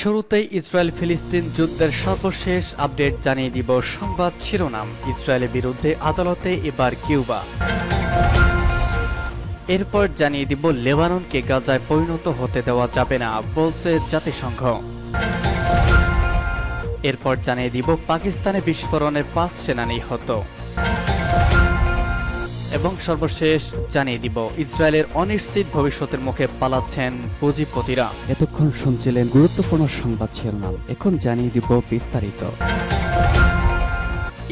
শুরুতেই ইসরায়েল ফিলিস্তিন যুদ্ধের সর্বশেষ আপডেট জানিয়ে দিব সংবাদ শিরোনাম। ইসরায়েলের বিরুদ্ধে আদালতে এবার কিউবা। এরপর জানিয়ে দিব লেবাননকে গাজায় পরিণত হতে দেওয়া যাবে না বলছে জাতিসংঘ। এরপর জানিয়ে দিব পাকিস্তানে বিস্ফোরণে 5 সেনা নিহত। এবং সর্বশেষ জানিয়ে দিব ইসরায়েলের অনিশ্চিত ভবিষ্যতের মুখে পালাচ্ছেন পুঁজিপতিরা। এতক্ষণ শুনছিলেন গুরুত্বপূর্ণ সংবাদ শিরোনাম, এখন জানিয়ে দিব বিস্তারিত।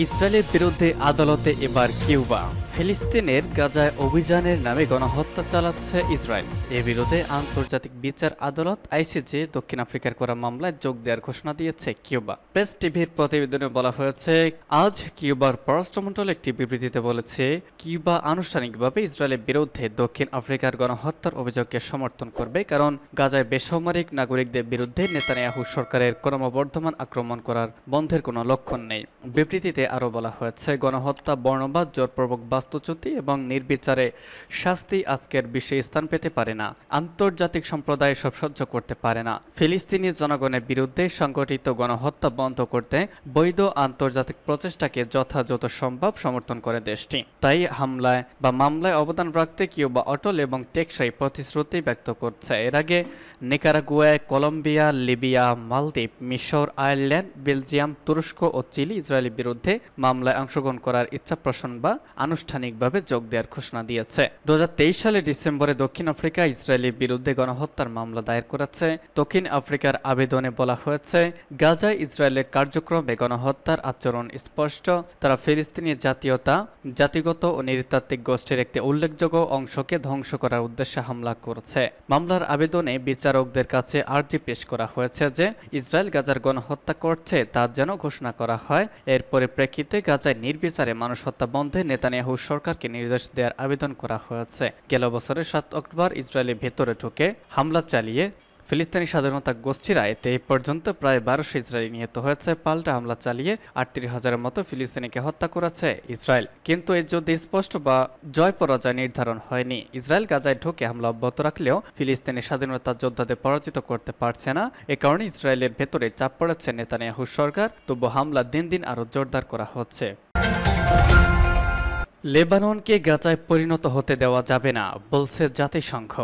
ইসরায়েলের বিরুদ্ধে আদালতে এবার কিউবা। ফিলিস্তিনের গাজায় অভিযানের নামে গণহত্যা চালাচ্ছে ইসরায়েল। এর বিরুদ্ধে আন্তর্জাতিক বিচার আদালত আইসিজে দক্ষিণ আফ্রিকার করা মামলায় যোগ দেওয়ার ঘোষণা দিয়েছে কিউবা। প্রেস টিভির প্রতিবেদনে বলা হয়েছে, আজ কিউবার পররাষ্ট্র মন্ত্রণালয় একটি বিবৃতিতে বলেছে, কিউবা আনুষ্ঠানিকভাবে ইসরায়েলের বিরুদ্ধে দক্ষিণ আফ্রিকার গণহত্যার অভিযোগকে সমর্থন করবে, কারণ গাজায় বেসামরিক নাগরিকদের বিরুদ্ধে নেতানিয়াহু সরকারের ক্রমবর্ধমান আক্রমণ করার বন্ধের কোনো লক্ষণ নেই। বিবৃতিতে আরও বলা হয়েছে, গণহত্যা, বর্ণবাদ, জোরপূর্বক বাস্তুচ্যুতি এবং নির্বিচারে শাস্তি আজকের বিশ্বে স্থান পেতে পারে না। আন্তর্জাতিক সম্প্রদায় সব সহ্য করতে পারে না। ফিলিস্তিনি জনগণের বিরুদ্ধে সংগঠিত গণহত্যা বন্ধ করতে বৈধ আন্তর্জাতিক প্রচেষ্টাকে যথাযথ সম্ভব সমর্থন করে দেশটি। তাই মামলায় অবদান রাখতে কিউবা অটল এবং টেকসই প্রতিশ্রুতি ব্যক্ত করছে। এর আগে নিকারাগুয়া, কলম্বিয়া, লিবিয়া, মালদ্বীপ, মিশর, আয়ারল্যান্ড, বেলজিয়াম, তুরস্ক ও চিলি ইসরায়েলের বিরুদ্ধে মামলায় অংশগ্রহণ করার ইচ্ছা পোষণ বা আনুষ্ঠানিকভাবে যোগ দেওয়ার ঘোষণা দিয়েছে। 2023 সালের ডিসেম্বরে দক্ষিণ আফ্রিকা ইসরায়েলের বিরুদ্ধে গণহত্যার মামলা দায়ের করেছে। দক্ষিণ আফ্রিকার আবেদনে বলা হয়েছে, গাজায় ইসরায়েলের কার্যক্রমে গণহত্যার আচরণ স্পষ্ট। তারা ফিলিস্তিনি জাতীয়তা, জাতিগত ও নৃতাত্ত্বিক গোষ্ঠীর একটি উল্লেখযোগ্য অংশকে ধ্বংস করার উদ্দেশ্যে হামলা করেছে। মামলার আবেদনে বিচারকদের কাছে আর্জি পেশ করা হয়েছে যে ইসরায়েল গাজার গণহত্যা করছে তা যেন ঘোষণা করা হয়। এর পরিপ্রেক্ষিতে গাজায় নির্বিচারে মানুষ হত্যা বন্ধে নেতানিয়াহু সরকারকে নির্দেশ দেওয়ার আবেদন করা হয়েছে। গেল বছরের 7 অক্টোবর ইসরায়েলের ভেতরে ঢুকে হামলা চালিয়ে ফিলিস্তিনি স্বাধীনতা গোষ্ঠীরা এতে এই পর্যন্ত প্রায় 1200 ইসরায়েলি নিহত হয়েছে। পাল্টা হামলা চালিয়ে 38,000-এর মতো ফিলিস্তিনিকে হত্যা করেছে ইসরায়েল। কিন্তু এর যুদ্ধে স্পষ্ট বা জয় পরাজয় নির্ধারণ হয়নি। ইসরায়েল গাজায় ঢুকে হামলা অব্যাহত রাখলেও ফিলিস্তিনি স্বাধীনতা যোদ্ধাদের পরাজিত করতে পারছে না। এ কারণে ইসরায়েলের ভেতরে চাপ পড়েছে নেতানিয়াহু সরকার। তবু হামলা দিন দিন আরও জোরদার করা হচ্ছে। লেবাননকে গাজায় পরিণত হতে দেওয়া যাবে না বলছে জাতিসংঘ।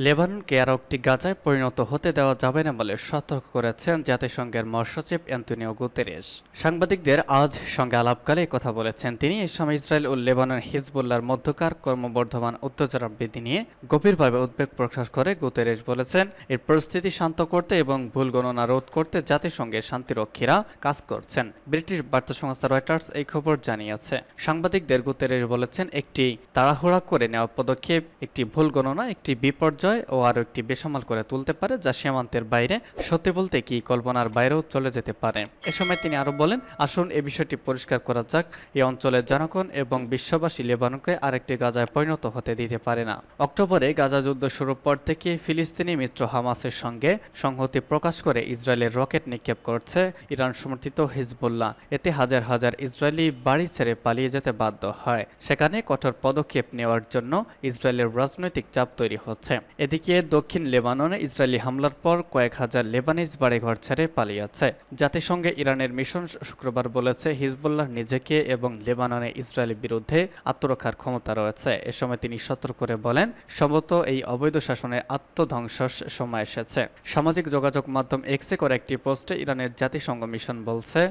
লেবাননকে আরও একটি গাজায় পরিণত হতে দেওয়া যাবে না বলে সতর্ক করেছেন জাতিসংঘের মহাসচিব অ্যান্তোনিও গুতেরেস। সাংবাদিকদের আজ সঙ্গে আলাপকালে কথা বলেছেন তিনি। এই সময় ইসরায়েল ও লেবানন হিজবুল্লাহর মধ্যকার ক্রমবর্ধমান উত্তেজনা বৃদ্ধি নিয়ে গভীরভাবে উদ্বেগ প্রকাশ করে গুতেরেস বলেছেন, এর পরিস্থিতি শান্ত করতে এবং ভুল গণনা রোধ করতে জাতিসংঘের শান্তিরক্ষীরা কাজ করছেন। ব্রিটিশ বার্তা সংস্থা রয়টার্স এই খবর জানিয়েছে। সাংবাদিকদের গুতেরেস বলেছেন, একটি তাড়াহুড়া করে নেওয়া পদক্ষেপ একটি ভুল গণনা, একটি বিপর্যয় ও আরও একটি বেসামাল করে তুলতে পারে, যা সীমান্তের বাইরে, সত্যি বলতে কি কল্পনার বাইরেও চলে যেতে পারে। এ সময় তিনি আরো বলেন, আসুন এ বিষয়টি পরিষ্কার করা যাক, এই অঞ্চলের জনগণ এবং বিশ্ববাসী লেবাননকে আরেকটি গাজায় পরিণত হতে দিতে পারে না। অক্টোবরে গাজা যুদ্ধ শুরুর পর থেকে ফিলিস্তিনি মিত্র হামাসের সঙ্গে সংহতি প্রকাশ করে ইসরায়েলের রকেট নিক্ষেপ করছে ইরান সমর্থিত হিজবুল্লাহ। এতে হাজার হাজার ইসরায়েলি বাড়ি ছেড়ে পালিয়ে যেতে বাধ্য হয়। সেখানে কঠোর পদক্ষেপ নেওয়ার জন্য ইসরায়েলের রাজনৈতিক চাপ তৈরি হচ্ছে। এদিকে দক্ষিণ লেবাননে ইসরায়েলি হামলার পর কয়েক হাজার লেবানিজ বাড়িঘর ছেড়ে পালিয়েছে। জাতিসংঘে ইরানের মিশন শুক্রবার বলেছে, হিজবুল্লাহ নিজেকে এবং লেবাননে ইসরায়েলের বিরুদ্ধে আত্মরক্ষার ক্ষমতা রয়েছে। এ সময় তিনি সতর্ক করে বলেন, সম্ভবত এই অবৈধ শাসনের আত্মধ্বংসের সময় এসেছে। সামাজিক যোগাযোগ মাধ্যম এক্সে করে একটি পোস্টে ইরানের জাতিসংঘ মিশন বলছে,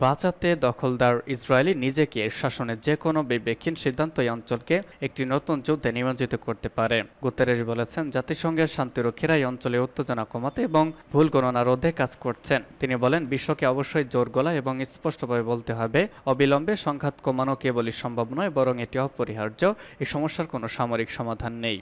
বাঁচাতে দখলদার ইসরায়েলি নিজেকে শাসনের যে কোনো বিবেকহীন সিদ্ধান্ত এই অঞ্চলকে একটি নতুন যুদ্ধে নিমজ্জিত করতে পারে। গুতেরেস বলেছেন, জাতিসংঘের শান্তিরক্ষীরা এই অঞ্চলে উত্তেজনা কমাতে এবং ভুল গণনা রোধে কাজ করছেন। তিনি বলেন, বিশ্বকে অবশ্যই জোর গলা এবং স্পষ্টভাবে বলতে হবে, অবিলম্বে সংঘাত কমানো কেবলই সম্ভব নয়, বরং এটি অপরিহার্য। এই সমস্যার কোনো সামরিক সমাধান নেই।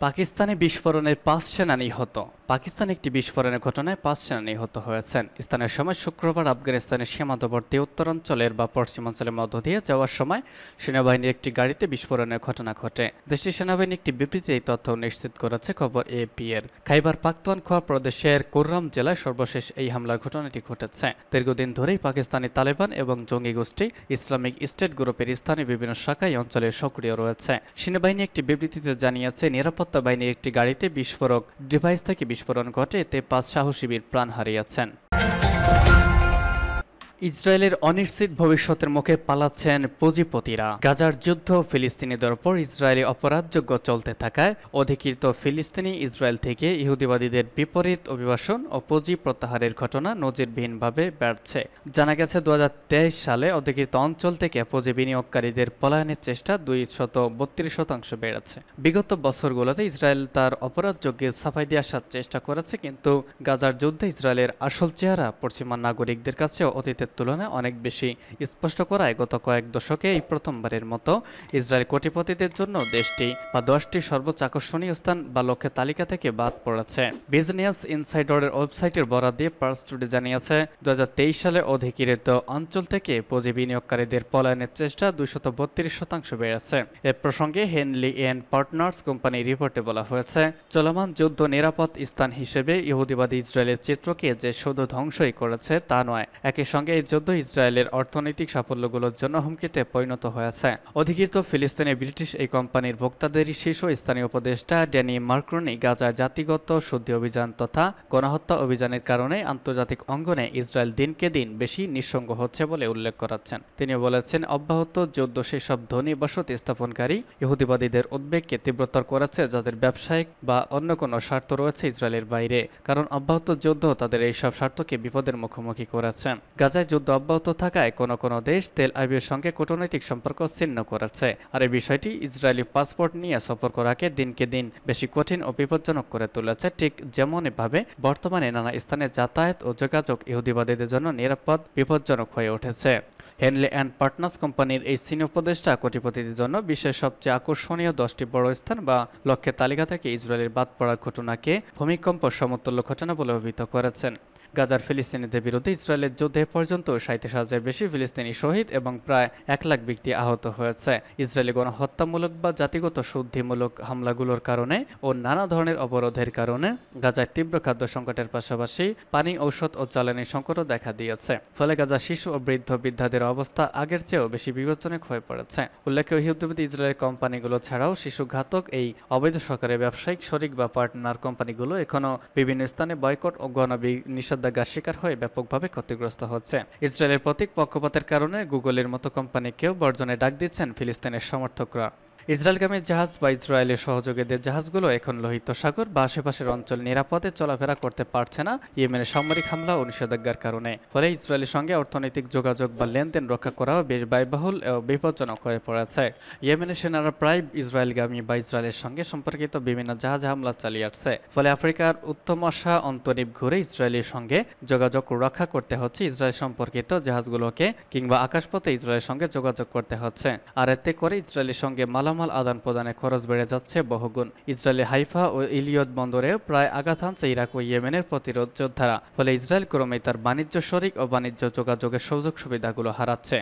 পাকিস্তানে বিস্ফোরণের 5 সেনা নিহত। পাকিস্তানে একটি বিস্ফোরণের ঘটনায় 5 সেনা নিহত হয়েছেন। স্থানীয় সময় শুক্রবার আফগানিস্তানের সীমান্তবর্তী উত্তরাঞ্চলের বা পশ্চিমাঞ্চলের মধ্য দিয়ে যাওয়ার সময় সেনাবাহিনীর একটি গাড়িতে বিস্ফোরণের ঘটনা ঘটে। দেশটির সেনাবাহিনী একটি বিবৃতি এই তথ্য নিশ্চিত করেছে খবর এপি এর। খাইবার পাখতুনখোয়া প্রদেশের কুররাম জেলায় সর্বশেষ এই হামলার ঘটনাটি ঘটেছে। দীর্ঘদিন ধরেই পাকিস্তানি তালেবান এবং জঙ্গি গোষ্ঠী ইসলামিক স্টেট গ্রুপের স্থানীয় বিভিন্ন শাখা এই অঞ্চলে সক্রিয় রয়েছে। সেনাবাহিনী একটি বিবৃতিতে জানিয়েছে, নিরাপত্তা নিরাপত্তা বাহিনীর একটি গাড়িতে বিস্ফোরক ডিভাইস থেকে বিস্ফোরণ ঘটে, এতে 5 সাহসী বীর প্রাণ হারিয়েছেন। ইসরায়েলের অনিশ্চিত ভবিষ্যতের মুখে পালাচ্ছেন পুঁজিপতিরা। গাজার যুদ্ধ ফিলিস্তিনিদের ওপর ইসরায়েলি অপরাধযোগ্য চলতে থাকায় অধিকৃত ফিলিস্তিনি ইসরায়েল থেকে ইহুদিবাদীদের বিপরীত অভিবাসন ও পুঁজি প্রত্যাহারের ঘটনা নজিরবিহীনভাবে বাড়ছে। জানা গেছে 2023 সালে অধিকৃত অঞ্চল থেকে পুঁজি বিনিয়োগকারীদের পলায়নের চেষ্টা 232% বেড়েছে। বিগত বছরগুলোতে ইসরায়েল তার অপরাধযোগ্যের সাফাই দিয়ে আসার চেষ্টা করেছে, কিন্তু গাজার যুদ্ধে ইসরায়েলের আসল চেহারা পশ্চিমা নাগরিকদের কাছেও অতীতের তুলনায় অনেক বেশি স্পষ্ট করায় গত কয়েক দশকে এই প্রথমবারের মতো ইসরায়েল কোটিপতিদের জন্য দেশটি বা 10টি সর্বোচ্চ আকর্ষণীয় স্থান বা লক্ষ্যের তালিকা থেকে বাদ পড়েছে। বিজনেস ইনসাইডারের ওয়েবসাইটের বরাত দিয়ে পার্স টুডে জানিয়েছে 2023 সালে অধিকৃত অঞ্চল থেকে পুঁজি বিনিয়োগকারীদের পলায়নের চেষ্টা 232% বেড়েছে। এ প্রসঙ্গে হেনলি এন্ড পার্টনার্স কোম্পানি রিপোর্টে বলা হয়েছে, চলমান যুদ্ধ নিরাপদ স্থান হিসেবে ইহুদিবাদী ইসরায়েলের চিত্রকে যে শুধু ধ্বংসই করেছে তা নয়, একই সঙ্গে এই যুদ্ধ ইসরায়েলের অর্থনৈতিক সাফল্যগুলোর জন্য হুমকিতে পরিণত হয়েছে। অধিকৃত ফিলিস্তিনি ব্রিটিশ এই কোম্পানির ভোক্তাদেরই শীর্ষ স্থানীয় উপদেষ্টা ড্যানি মার্ক্রনি গাজায় জাতিগত শুদ্ধি অভিযান তথা গণহত্যা অভিযানের কারণে আন্তর্জাতিক অঙ্গনে ইসরায়েল দিনকে দিন বেশি নিঃসঙ্গ হচ্ছে বলে উল্লেখ করেছেন। তিনি বলেছেন, অব্যাহত যুদ্ধ সেসব ধনী বসতি স্থাপনকারী ইহুদিবাদীদের উদ্বেগকে তীব্রতর করেছে যাদের ব্যবসায়িক বা অন্য কোনো স্বার্থ রয়েছে ইসরায়েলের বাইরে, কারণ অব্যাহত যুদ্ধ তাদের এইসব স্বার্থকে বিপদের মুখোমুখি করেছে। গাজায় যুদ্ধ অব্যাহত থাকায় কোনো দেশ তেল আবিবের সঙ্গে কূটনৈতিক সম্পর্ক ছিন্ন করেছে, আর এই বিষয়টি ইসরায়েলি পাসপোর্ট নিয়ে সফর করাকে দিনকে দিন বেশি কঠিন ও বিপজ্জনক করে তুলেছে। ঠিক যেমনভাবে বর্তমানে নানা স্থানে যাতায়াত ও যোগাযোগ ইহুদিবাদীদের জন্য নিরাপদ বিপজ্জনক হয়ে উঠেছে। হেনলি অ্যান্ড পার্টনার্স কোম্পানির এই সিনিয়র উপদেষ্টা কোটিপতিদের জন্য বিশ্বের সবচেয়ে আকর্ষণীয় 10টি বড় স্থান বা লক্ষ্যের তালিকা থেকে ইসরায়েলের বাদ পড়ার ঘটনাকে ভূমিকম্প সমতুল্য ঘটনা বলে অভিহিত করেছেন। গাজার ফিলিস্তিনিদের বিরুদ্ধে ইসরায়েলের যুদ্ধে পর্যন্ত 37,000 বেশি ফিলিস্তিনি শহীদ এবং প্রায় 1 লাখ ব্যক্তি আহত হয়েছে। ইসরায়েলি গণহত্যামূলক বা জাতিগত শুদ্ধিমূলক হামলাগুলোর কারণে ও নানা ধরনের অবরোধের কারণে গাজায় তীব্র খাদ্য সংকটের পাশাপাশি পানি, ঔষধ ও জ্বালানি সংকটও দেখা দিয়েছে। ফলে গাজার শিশু ও বৃদ্ধদের অবস্থা আগের চেয়েও বেশি বিপজ্জনক হয়ে পড়েছে। উল্লেখ্য, ইহুদিবাদী ইসরায়েলের কোম্পানিগুলো ছাড়াও শিশু ঘাতক এই অবৈধ সরকারের ব্যবসায়িক শরিক বা পার্টনার কোম্পানিগুলো এখনও বিভিন্ন স্থানে বয়কট ও নিষেধাজ্ঞার শিকার হয়ে ব্যাপকভাবে ক্ষতিগ্রস্ত হচ্ছে। ইসরায়েলের প্রতীক পক্ষপাতের কারণে গুগলের মতো কোম্পানিকেও বর্জনে ডাক দিচ্ছেন ফিলিস্তিনের সমর্থকরা। ইসরায়েলগামী জাহাজ বা ইসরায়েলের সহযোগীদের জাহাজগুলো এখন লোহিত সাগর বা আশেপাশের অঞ্চল নিরাপদে চলাফেরা করতে পারছে না ইয়েমেনের সামরিক হামলা ও নিষেধাজ্ঞার কারণে। ফলে ইসরায়েলের সঙ্গে অর্থনৈতিক যোগাযোগ বা লেনদেন রক্ষা করাও বেশ ব্যয়বহুল ও বিপজ্জনক হয়ে পড়েছে। ইয়েমেনের সেনারা প্রায় ইসরায়েলগামী বা ইসরায়েলের সঙ্গে সম্পর্কিত বিভিন্ন জাহাজ হামলা চালিয়ে আসছে। ফলে আফ্রিকার উত্তমাশা অন্তরীপ ঘুরে ইসরায়েলের সঙ্গে যোগাযোগ রক্ষা করতে হচ্ছে ইসরায়েল সম্পর্কিত জাহাজগুলোকে, কিংবা আকাশপথে ইসরায়েলের সঙ্গে যোগাযোগ করতে হচ্ছে। আর এতে করে ইসরায়েলের সঙ্গে মালামাল আদান প্রদানের খরচ বেড়ে যাচ্ছে বহুগুণ। ইসরায়েলি হাইফা ও ইলিয়ট বন্দরে প্রায় আঘাত হানছে ইরাক ও ইয়েমেনের প্রতিরোধ যোদ্ধারা। ফলে ইসরায়েল ক্রমেই তার বাণিজ্য শরিক ও বাণিজ্য যোগাযোগের সুযোগ সুবিধাগুলো হারাচ্ছে।